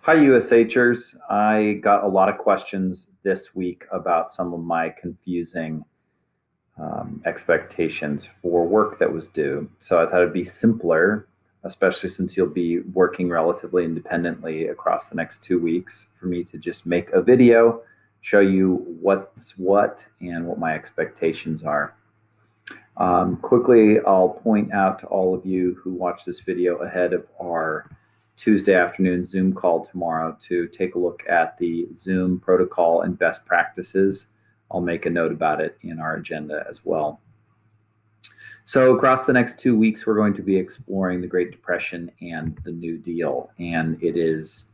Hi, USHers. I got a lot of questions this week about some of my confusing expectations for work that was due. So I thought it'd be simpler, especially since you'll be working relatively independently across the next 2 weeks, for me to just make a video, show you what's what and what my expectations are. Quickly, I'll point out to all of you who watch this video ahead of our Tuesday afternoon Zoom call tomorrow to take a look at the Zoom protocol and best practices. I'll make a note about it in our agenda as well. So across the next 2 weeks, we're going to be exploring the Great Depression and the New Deal. And it is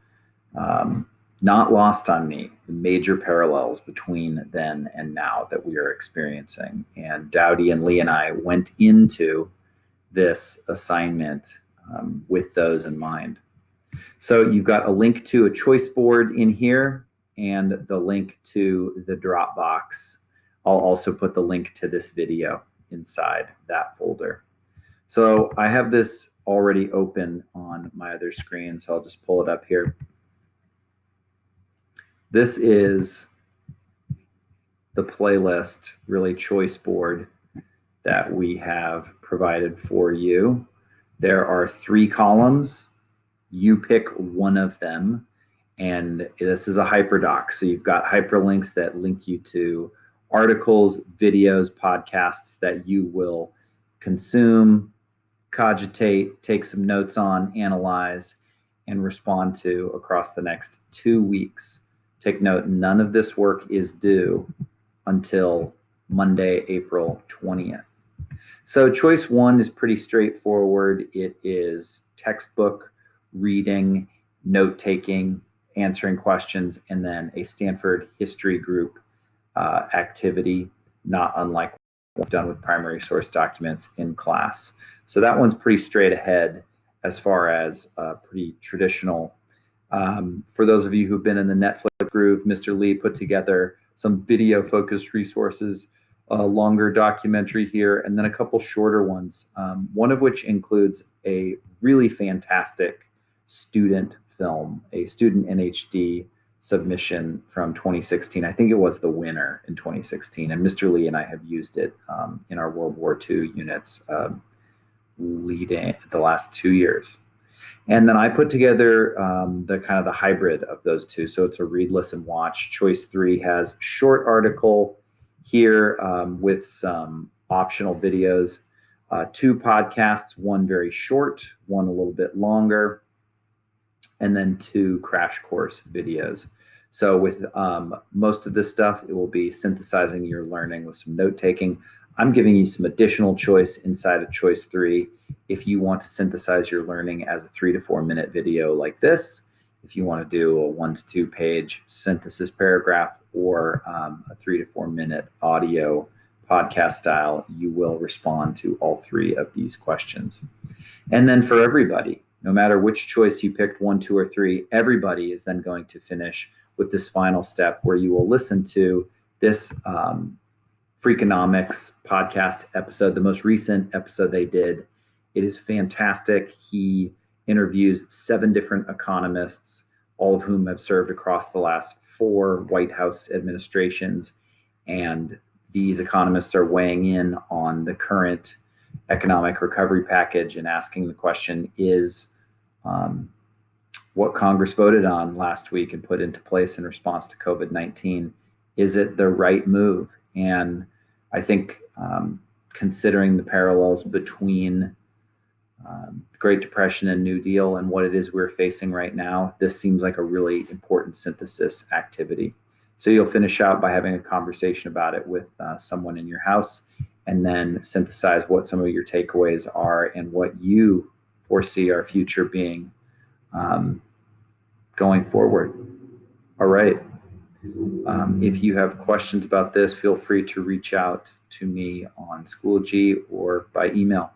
not lost on me the major parallels between then and now that we are experiencing. And Dowdy and Lee and I went into this assignment with those in mind. So you've got a link to a choice board in here and the link to the Dropbox. I'll also put the link to this video inside that folder. So I have this already open on my other screen, so I'll just pull it up here. This is the playlist, really choice board that we have provided for you. There are 3 columns. You pick one of them, and this is a hyperdoc. So you've got hyperlinks that link you to articles, videos, podcasts that you will consume, cogitate, take some notes on, analyze, and respond to across the next 2 weeks. Take note, none of this work is due until Monday, April 20th. So choice 1 is pretty straightforward. It is textbook reading, note-taking, answering questions, and then a Stanford history group activity, not unlike what's done with primary source documents in class. So that one's pretty straight ahead as far as pretty traditional. For those of you who've been in the Netflix groove, Mr. Lee put together some video-focused resources, a longer documentary here, and then a couple shorter ones, one of which includes a really fantastic student film, a student NHD submission from 2016. I think it was the winner in 2016, and Mr. Lee and I have used it in our World War II units leading the last 2 years. And then I put together the kind of the hybrid of those two. So it's a read, listen, watch. Choice 3 has short article here with some optional videos, 2 podcasts, one very short, one a little bit longer, and then 2 crash course videos. So with most of this stuff, it will be synthesizing your learning with some note taking. I'm giving you some additional choice inside of choice 3 if you want to synthesize your learning as a 3 to 4 minute video like this, if you want to do a 1 to 2 page synthesis paragraph, or a 3 to 4 minute audio podcast style, you will respond to all 3 of these questions. And then for everybody, no matter which choice you picked, 1, 2, or 3, everybody is then going to finish with this final step where you will listen to this Freakonomics podcast episode, the most recent episode they did. It is fantastic. He interviews 7 different economists, all of whom have served across the last 4 White House administrations. And these economists are weighing in on the current economic recovery package and asking the question, is what Congress voted on last week and put into place in response to COVID-19, is it the right move? And I think considering the parallels between the Great Depression and New Deal and what it is we're facing right now, this seems like a really important synthesis activity. So you'll finish out by having a conversation about it with someone in your house, and then synthesize what some of your takeaways are and what you foresee our future being going forward. All right. If you have questions about this, feel free to reach out to me on Schoology or by email.